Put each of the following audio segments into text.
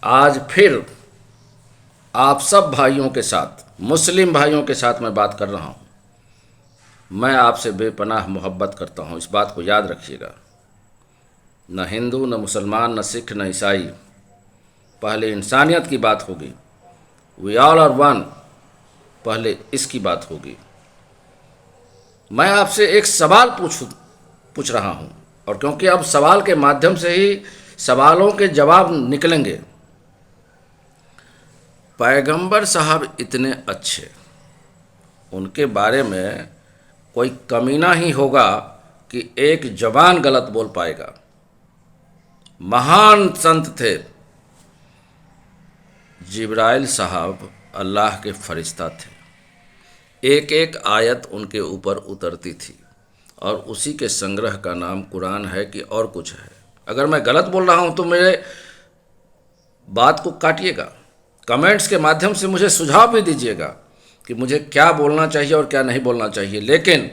आज फिर आप सब भाइयों के साथ, मुस्लिम भाइयों के साथ मैं बात कर रहा हूँ। मैं आपसे बेपनाह मोहब्बत करता हूँ, इस बात को याद रखिएगा। न हिंदू, न मुसलमान, न सिख, न ईसाई, पहले इंसानियत की बात होगी। वी ऑल आर वन, पहले इसकी बात होगी। मैं आपसे एक सवाल पूछ रहा हूँ, और क्योंकि अब सवाल के माध्यम से ही सवालों के जवाब निकलेंगे। पैगंबर साहब इतने अच्छे, उनके बारे में कोई कमीना ही होगा कि एक जवान गलत बोल पाएगा। महान संत थे। जिब्राइल साहब अल्लाह के फरिश्ता थे। एक एक आयत उनके ऊपर उतरती थी, और उसी के संग्रह का नाम कुरान है कि और कुछ है। अगर मैं गलत बोल रहा हूँ तो मेरे बात को काटिएगा, कमेंट्स के माध्यम से मुझे सुझाव भी दीजिएगा कि मुझे क्या बोलना चाहिए और क्या नहीं बोलना चाहिए। लेकिन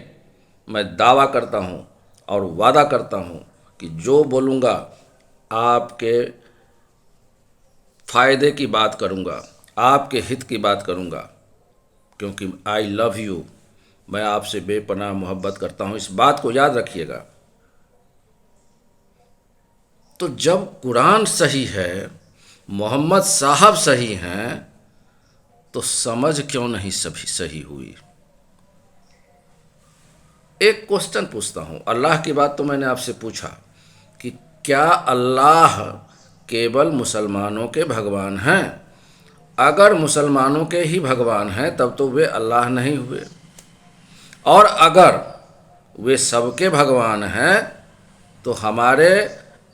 मैं दावा करता हूँ और वादा करता हूँ कि जो बोलूँगा आपके फ़ायदे की बात करूँगा, आपके हित की बात करूँगा, क्योंकि आई लव यू। मैं आपसे बेपनाह मोहब्बत करता हूँ, इस बात को याद रखिएगा। तो जब कुरान सही है, मोहम्मद साहब सही हैं, तो समझ क्यों नहीं सभी सही हुई? एक क्वेश्चन पूछता हूँ। अल्लाह की बात तो मैंने आपसे पूछा कि क्या अल्लाह केवल मुसलमानों के भगवान हैं? अगर मुसलमानों के ही भगवान हैं तब तो वे अल्लाह नहीं हुए, और अगर वे सबके भगवान हैं तो हमारे,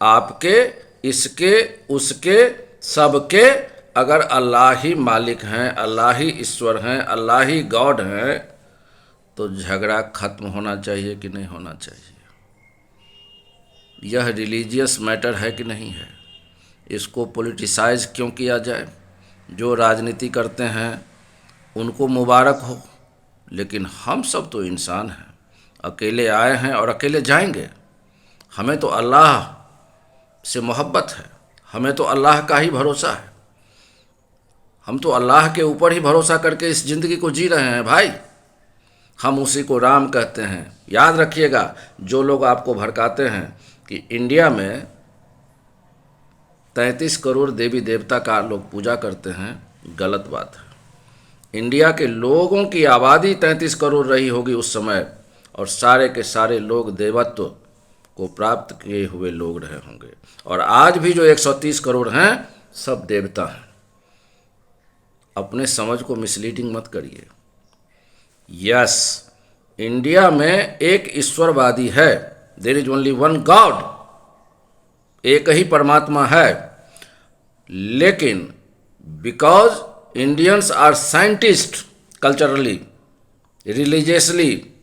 आपके, इसके, उसके, सबके अगर अल्लाह ही मालिक हैं, अल्लाह ही ईश्वर हैं, अल्लाह ही गॉड हैं, तो झगड़ा खत्म होना चाहिए कि नहीं होना चाहिए? यह रिलीजियस मैटर है कि नहीं है? इसको पॉलिटिसाइज क्यों किया जाए? जो राजनीति करते हैं उनको मुबारक हो, लेकिन हम सब तो इंसान हैं, अकेले आए हैं और अकेले जाएंगे। हमें तो अल्लाह से मोहब्बत है, हमें तो अल्लाह का ही भरोसा है। हम तो अल्लाह के ऊपर ही भरोसा करके इस ज़िंदगी को जी रहे हैं भाई। हम उसी को राम कहते हैं। याद रखिएगा, जो लोग आपको भड़काते हैं कि इंडिया में 33 करोड़ देवी देवता का लोग पूजा करते हैं, गलत बात है। इंडिया के लोगों की आबादी 33 करोड़ रही होगी उस समय, और सारे के सारे लोग देवत्व को प्राप्त किए हुए लोग रहे होंगे। और आज भी जो 130 करोड़ हैं सब देवता हैं। अपने समझ को मिसलीडिंग मत करिए। यस, इंडिया में एक ईश्वरवादी है, there is only one God, एक ही परमात्मा है। लेकिन because Indians are scientist culturally, religiously,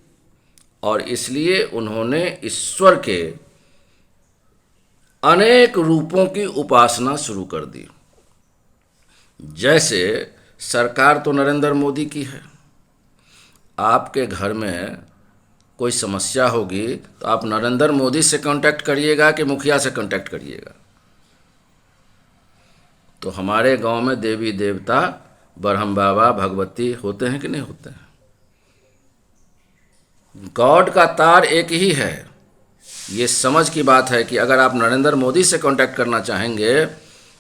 और इसलिए उन्होंने ईश्वर के अनेक रूपों की उपासना शुरू कर दी। जैसे सरकार तो नरेंद्र मोदी की है। आपके घर में कोई समस्या होगी तो आप नरेंद्र मोदी से कांटेक्ट करिएगा कि मुखिया से कांटेक्ट करिएगा? तो हमारे गांव में देवी देवता, ब्रह्म बाबा, भगवती होते हैं कि नहीं होते हैं? गॉड का तार एक ही है। ये समझ की बात है कि अगर आप नरेंद्र मोदी से कांटेक्ट करना चाहेंगे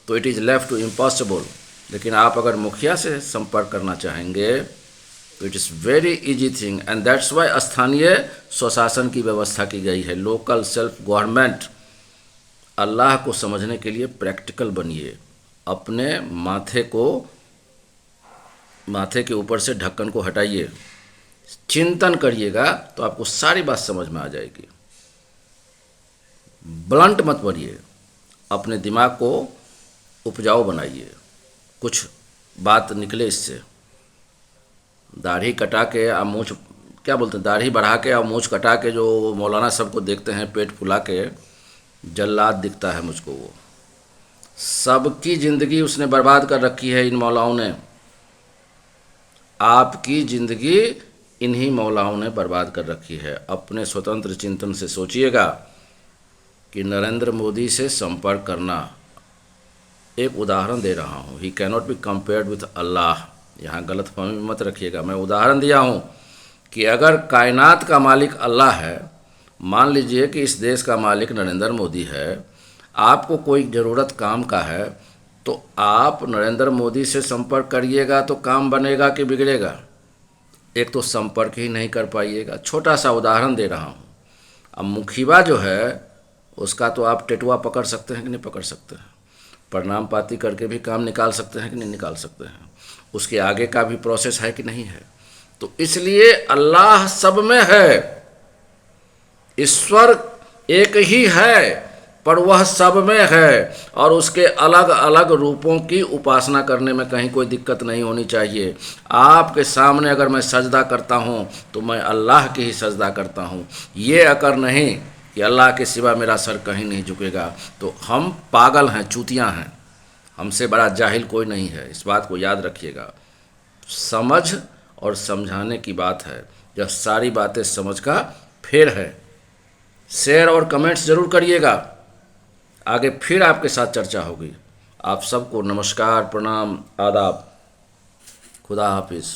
तो it is left to impossible, लेकिन आप अगर मुखिया से संपर्क करना चाहेंगे तो it is very easy thing. And that's why स्थानीय स्वशासन की व्यवस्था की गई है, लोकल सेल्फ गवर्नमेंट। अल्लाह को समझने के लिए प्रैक्टिकल बनिए। अपने माथे के ऊपर से ढक्कन को हटाइए, चिंतन करिएगा तो आपको सारी बात समझ में आ जाएगी। ब्लंट मत बनिए, अपने दिमाग को उपजाऊ बनाइए, कुछ बात निकले इससे। दाढ़ी कटा के और मूँछ, क्या बोलते हैं, दाढ़ी बढ़ा के और मूँछ कटा के जो मौलाना सबको देखते हैं पेट फुला के, जल्लाद दिखता है मुझको वो। सबकी ज़िंदगी उसने बर्बाद कर रखी है इन मौलाओं ने। आपकी ज़िंदगी इन्हीं मौलाओं ने बर्बाद कर रखी है। अपने स्वतंत्र चिंतन से सोचिएगा कि नरेंद्र मोदी से संपर्क करना एक उदाहरण दे रहा हूँ। He cannot be compared with Allah. यहाँ गलतफहमी मत रखिएगा। मैं उदाहरण दिया हूँ कि अगर कायनात का मालिक अल्लाह है, मान लीजिए कि इस देश का मालिक नरेंद्र मोदी है, आपको कोई ज़रूरत काम का है तो आप नरेंद्र मोदी से संपर्क करिएगा तो काम बनेगा कि बिगड़ेगा? एक तो संपर्क ही नहीं कर पाइएगा। छोटा सा उदाहरण दे रहा हूँ। अब मुखिया जो है उसका तो आप टेटुआ पकड़ सकते हैं कि नहीं पकड़ सकते हैं? प्रणाम पाती करके भी काम निकाल सकते हैं कि नहीं निकाल सकते हैं? उसके आगे का भी प्रोसेस है कि नहीं है? तो इसलिए अल्लाह सब में है, ईश्वर एक ही है, पर वह सब में है और उसके अलग अलग रूपों की उपासना करने में कहीं कोई दिक्कत नहीं होनी चाहिए। आपके सामने अगर मैं सजदा करता हूँ तो मैं अल्लाह की ही सजदा करता हूँ, ये अकर नहीं कि अल्लाह के सिवा मेरा सर कहीं नहीं झुकेगा। तो हम पागल हैं, चूतियाँ हैं, हमसे बड़ा जाहिल कोई नहीं है। इस बात को याद रखिएगा। समझ और समझाने की बात है। यह सारी बातें समझ का फेर है। शेयर और कमेंट्स ज़रूर करिएगा। आगे फिर आपके साथ चर्चा होगी। आप सबको नमस्कार, प्रणाम, आदाब, खुदा हाफिज़।